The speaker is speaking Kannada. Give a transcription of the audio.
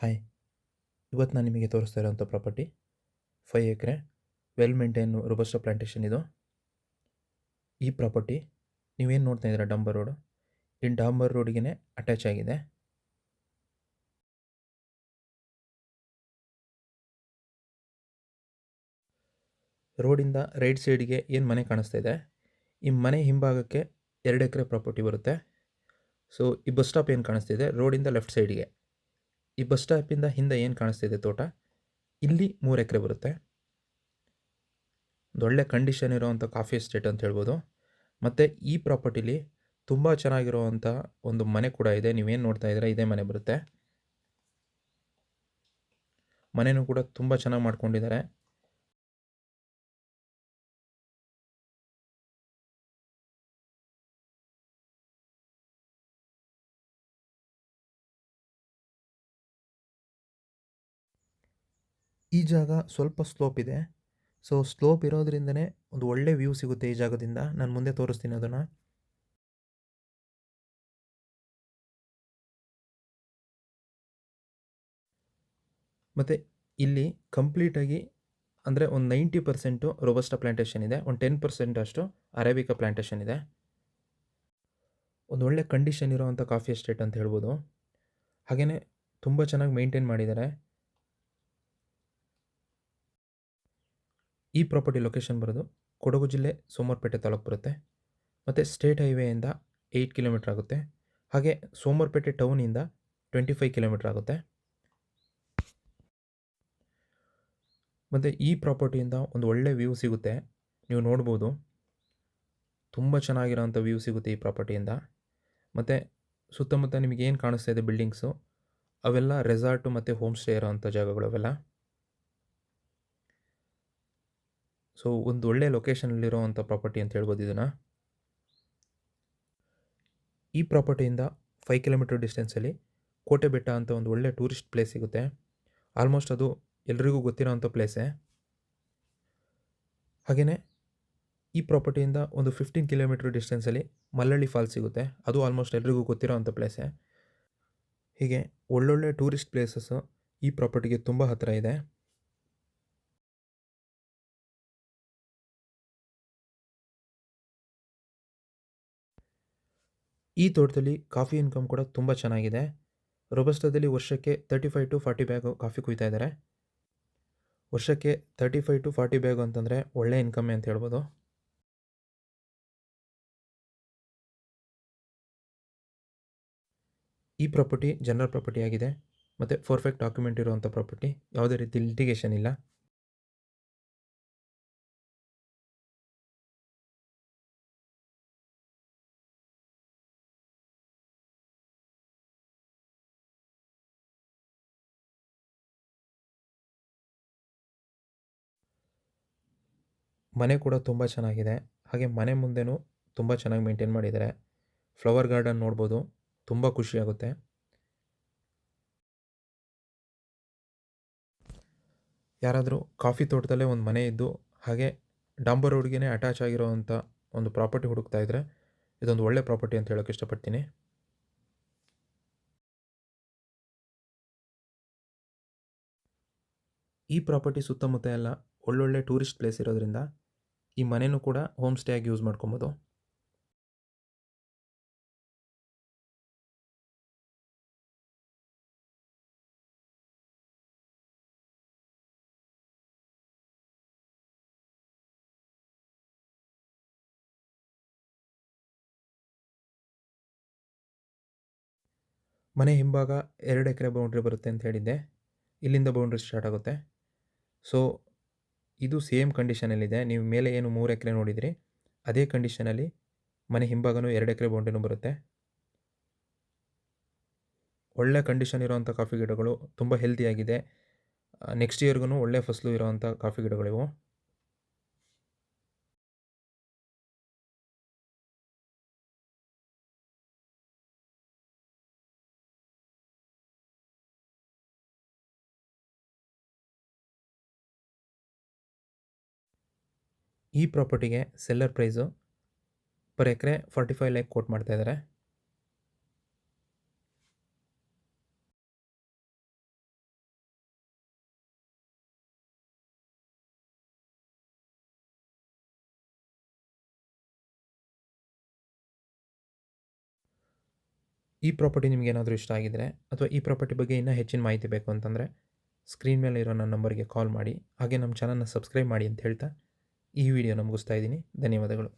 ಹಾಯ್. ಇವತ್ತು ನಾನು ನಿಮಗೆ ತೋರಿಸ್ತಾ ಇರೋಂಥ ಪ್ರಾಪರ್ಟಿ 5 ಎಕರೆ ವೆಲ್ ಮೇಂಟೈನ್ ರೋಬಸ್ಟಾ ಪ್ಲಾಂಟೇಶನ್ ಇದು. ಈ ಪ್ರಾಪರ್ಟಿ ನೀವೇನು ನೋಡ್ತಾ ಇದ್ದೀರಾ, ಡಾಂಬರ್ ರೋಡು. ಈ ಡಾಂಬರ್ ರೋಡಿಗೆ ಅಟ್ಯಾಚ್ ಆಗಿದೆ. ರೋಡಿಂದ ರೈಟ್ ಸೈಡ್ಗೆ ಏನು ಮನೆ ಕಾಣಿಸ್ತಾ ಇದೆ, ಈ ಮನೆ ಹಿಂಭಾಗಕ್ಕೆ 2 ಎಕರೆ ಪ್ರಾಪರ್ಟಿ ಬರುತ್ತೆ. ಸೊ ಈ ಬಸ್ ಸ್ಟಾಪ್ ಏನು ಕಾಣಿಸ್ತಿದೆ ರೋಡಿಂದ ಲೆಫ್ಟ್ ಸೈಡ್ಗೆ, ಈ ಬಸ್ ಸ್ಟಾಪಿಂದ ಹಿಂದೆ ಏನು ಕಾಣಿಸ್ತಿದೆ ತೋಟ, ಇಲ್ಲಿ 3 ಎಕರೆ ಬರುತ್ತೆ. ಒಂದು ಒಳ್ಳೆ ಕಂಡೀಷನ್ ಇರೋವಂಥ ಕಾಫಿ ಎಸ್ಟೇಟ್ ಅಂತ ಹೇಳ್ಬೋದು. ಮತ್ತು ಈ ಪ್ರಾಪರ್ಟಿಲಿ ತುಂಬ ಚೆನ್ನಾಗಿರುವಂಥ ಒಂದು ಮನೆ ಕೂಡ ಇದೆ. ನೀವೇನು ನೋಡ್ತಾ ಇದ್ದೀರಾ ಇದೇ ಮನೆ ಬರುತ್ತೆ. ಮನೆಯೂ ಕೂಡ ತುಂಬ ಚೆನ್ನಾಗಿ ಮಾಡ್ಕೊಂಡಿದ್ದಾರೆ. ಈ ಜಾಗ ಸ್ವಲ್ಪ ಸ್ಲೋಪ್ ಇದೆ. ಸೊ ಸ್ಲೋಪ್ ಇರೋದ್ರಿಂದನೇ ಒಂದು ಒಳ್ಳೆ ವ್ಯೂ ಸಿಗುತ್ತೆ ಈ ಜಾಗದಿಂದ. ನಾನು ಮುಂದೆ ತೋರಿಸ್ತೀನಿ ಅದನ್ನು. ಮತ್ತು ಇಲ್ಲಿ ಕಂಪ್ಲೀಟಾಗಿ ಅಂದರೆ ಒಂದು 90% ರೋಬಸ್ಟಾ ಪ್ಲಾಂಟೇಶನ್ ಇದೆ, ಒಂದು 10% ಅಷ್ಟು ಅರೇಬಿಕಾ ಪ್ಲಾಂಟೇಶನ್ ಇದೆ. ಒಂದು ಒಳ್ಳೆ ಕಂಡೀಷನ್ ಇರೋವಂಥ ಕಾಫಿ ಎಸ್ಟೇಟ್ ಅಂತ ಹೇಳ್ಬೋದು. ಹಾಗೆಯೇ ತುಂಬ ಚೆನ್ನಾಗಿ ಮೇಂಟೈನ್ ಮಾಡಿದ್ದಾರೆ. ಈ ಪ್ರಾಪರ್ಟಿ ಲೊಕೇಶನ್ ಬರೋದು ಕೊಡಗು ಜಿಲ್ಲೆ ಸೋಮವಾರಪೇಟೆ ತಾಲೂಕು ಬರುತ್ತೆ. ಮತ್ತು ಸ್ಟೇಟ್ ಹೈವೇಯಿಂದ 8 ಕಿಲೋಮೀಟ್ರ್ ಆಗುತ್ತೆ. ಹಾಗೆ ಸೋಮವಾರಪೇಟೆ ಟೌನಿಂದ 25 ಕಿಲೋಮೀಟ್ರ್ ಆಗುತ್ತೆ. ಮತ್ತು ಈ ಪ್ರಾಪರ್ಟಿಯಿಂದ ಒಂದು ಒಳ್ಳೆ ವ್ಯೂ ಸಿಗುತ್ತೆ, ನೀವು ನೋಡ್ಬೋದು. ತುಂಬ ಚೆನ್ನಾಗಿರೋಂಥ ವ್ಯೂ ಸಿಗುತ್ತೆ ಈ ಪ್ರಾಪರ್ಟಿಯಿಂದ. ಮತ್ತು ಸುತ್ತಮುತ್ತ ನಿಮಗೇನು ಕಾಣಿಸ್ತಾ ಇದೆ ಬಿಲ್ಡಿಂಗ್ಸು, ಅವೆಲ್ಲ ರೆಸಾರ್ಟು ಮತ್ತು ಹೋಮ್ ಸ್ಟೇ ಇರೋವಂಥ ಜಾಗಗಳು ಅವೆಲ್ಲ. ಸೊ ಒಂದು ಒಳ್ಳೆ ಲೊಕೇಶನಲ್ಲಿರೋವಂಥ ಪ್ರಾಪರ್ಟಿ ಅಂತ ಹೇಳ್ಬೋದು ಇದನ್ನು. ಈ ಪ್ರಾಪರ್ಟಿಯಿಂದ 5 ಕಿಲೋಮೀಟರ್ ಡಿಸ್ಟೆನ್ಸಲ್ಲಿ ಕೋಟೆ ಬೆಟ್ಟ ಅಂತ ಒಂದು ಒಳ್ಳೆ ಟೂರಿಸ್ಟ್ ಪ್ಲೇಸ್ ಸಿಗುತ್ತೆ. ಆಲ್ಮೋಸ್ಟ್ ಅದು ಎಲ್ರಿಗೂ ಗೊತ್ತಿರೋವಂಥ ಪ್ಲೇಸೇ. ಹಾಗೆಯೇ ಈ ಪ್ರಾಪರ್ಟಿಯಿಂದ ಒಂದು 15 ಕಿಲೋಮೀಟರ್ ಡಿಸ್ಟೆನ್ಸಲ್ಲಿ ಮಲ್ಲಳ್ಳಿ ಫಾಲ್ಸ್ ಸಿಗುತ್ತೆ, ಅದು ಆಲ್ಮೋಸ್ಟ್ ಎಲ್ರಿಗೂ ಗೊತ್ತಿರೋವಂಥ ಪ್ಲೇಸೇ. ಹೀಗೆ ಒಳ್ಳೊಳ್ಳೆ ಟೂರಿಸ್ಟ್ ಪ್ಲೇಸಸ್ಸು ಈ ಪ್ರಾಪರ್ಟಿಗೆ ತುಂಬ ಹತ್ತಿರ ಇದೆ. ಈ ತೋಟದಲ್ಲಿ ಕಾಫಿ ಇನ್ಕಮ್ ಕೂಡ ತುಂಬ ಚೆನ್ನಾಗಿದೆ. ರೋಬಸ್ಟಾದಲ್ಲಿ ವರ್ಷಕ್ಕೆ 35 to 40 ಬ್ಯಾಗು ಕಾಫಿ ಕುಯ್ತಾ ಇದ್ದಾರೆ. ವರ್ಷಕ್ಕೆ 35 to 40 ಬ್ಯಾಗು ಅಂತಂದರೆ ಒಳ್ಳೆ ಇನ್ಕಮ್ಮೇ ಅಂತ ಹೇಳ್ಬೋದು. ಈ ಪ್ರಾಪರ್ಟಿ ಜನರಲ್ ಪ್ರಾಪರ್ಟಿ ಆಗಿದೆ ಮತ್ತು ಪರ್ಫೆಕ್ಟ್ ಡಾಕ್ಯುಮೆಂಟ್ ಇರುವಂಥ ಪ್ರಾಪರ್ಟಿ, ಯಾವುದೇ ರೀತಿ ಲಿಟಿಗೇಷನ್ ಇಲ್ಲ. ಮನೆ ಕೂಡ ತುಂಬ ಚೆನ್ನಾಗಿದೆ. ಹಾಗೆ ಮನೆ ಮುಂದೆನೂ ತುಂಬ ಚೆನ್ನಾಗಿ ಮೇಂಟೈನ್ ಮಾಡಿದ್ದಾರೆ. ಫ್ಲವರ್ ಗಾರ್ಡನ್ ನೋಡ್ಬೋದು, ತುಂಬ ಖುಷಿಯಾಗುತ್ತೆ. ಯಾರಾದರೂ ಕಾಫಿ ತೋಟದಲ್ಲೇ ಒಂದು ಮನೆ ಇದ್ದು ಹಾಗೆ ಡಾಂಬರ್ ರೋಡ್ಗೆ ಅಟ್ಯಾಚ್ ಆಗಿರೋವಂಥ ಒಂದು ಪ್ರಾಪರ್ಟಿ ಹುಡುಕ್ತಾ ಇದ್ದರೆ ಇದೊಂದು ಒಳ್ಳೆ ಪ್ರಾಪರ್ಟಿ ಅಂತ ಹೇಳೋಕ್ಕೆ ಇಷ್ಟಪಡ್ತೀನಿ. ಈ ಪ್ರಾಪರ್ಟಿ ಸುತ್ತಮುತ್ತ ಎಲ್ಲ ಒಳ್ಳೊಳ್ಳೆ ಟೂರಿಸ್ಟ್ ಪ್ಲೇಸ್ ಇರೋದ್ರಿಂದ ಈ ಮನೆಯೂ ಕೂಡ ಹೋಮ್ ಸ್ಟೇ ಆಗಿ ಯೂಸ್ ಮಾಡ್ಕೊಬೋದು. ಮನೆ ಹಿಂಭಾಗ 2 ಎಕರೆ ಬೌಂಡ್ರಿ ಬರುತ್ತೆ ಅಂತ ಹೇಳಿದ್ದೆ. ಇಲ್ಲಿಂದ ಬೌಂಡ್ರಿ ಸ್ಟಾರ್ಟ್ ಆಗುತ್ತೆ. ಸೊ ಇದು ಸೇಮ್ ಕಂಡೀಷನಲ್ಲಿದೆ. ನೀವು ಮೇಲೆ ಏನು 3 ಎಕರೆ ನೋಡಿದಿರಿ ಅದೇ ಕಂಡೀಷನಲ್ಲಿ ಮನೆ ಹಿಂಭಾಗನೂ 2 ಎಕರೆ ಬೌಂಡ್ರಿನೂ ಬರುತ್ತೆ. ಒಳ್ಳೆ ಕಂಡೀಷನ್ ಇರೋವಂಥ ಕಾಫಿ ಗಿಡಗಳು, ತುಂಬ ಹೆಲ್ದಿಯಾಗಿದೆ. ನೆಕ್ಸ್ಟ್ ಇಯರ್ಗೂ ಒಳ್ಳೆ ಫಸಲು ಇರೋವಂಥ ಕಾಫಿ ಗಿಡಗಳಿವು. ಈ ಪ್ರಾಪರ್ಟಿಗೆ ಸೆಲ್ಲರ್ ಪ್ರೈಸು ಪರ್ ಎಕರೆ 45 ಲ್ಯಾಕ್ ಕೋಟ್ ಮಾಡ್ತಾ ಇದ್ದಾರೆ. ಈ ಪ್ರಾಪರ್ಟಿ ನಿಮಗೇನಾದರೂ ಇಷ್ಟ ಆಗಿದರೆ ಅಥವಾ ಈ ಪ್ರಾಪರ್ಟಿ ಬಗ್ಗೆ ಇನ್ನೂ ಹೆಚ್ಚಿನ ಮಾಹಿತಿ ಬೇಕು ಅಂತಂದರೆ ಸ್ಕ್ರೀನ್ ಮೇಲೆ ಇರೋ ನನ್ನ ನಂಬರ್ಗೆ ಕಾಲ್ ಮಾಡಿ. ಹಾಗೆ ನಮ್ಮ ಚಾನಲ್ನ ಸಬ್ಸ್ಕ್ರೈಬ್ ಮಾಡಿ ಅಂತ ಹೇಳ್ತಾ ಈ ವಿಡಿಯೋನ ಮುಗಿಸ್ತಾ ಇದ್ದೀನಿ. ಧನ್ಯವಾದಗಳು.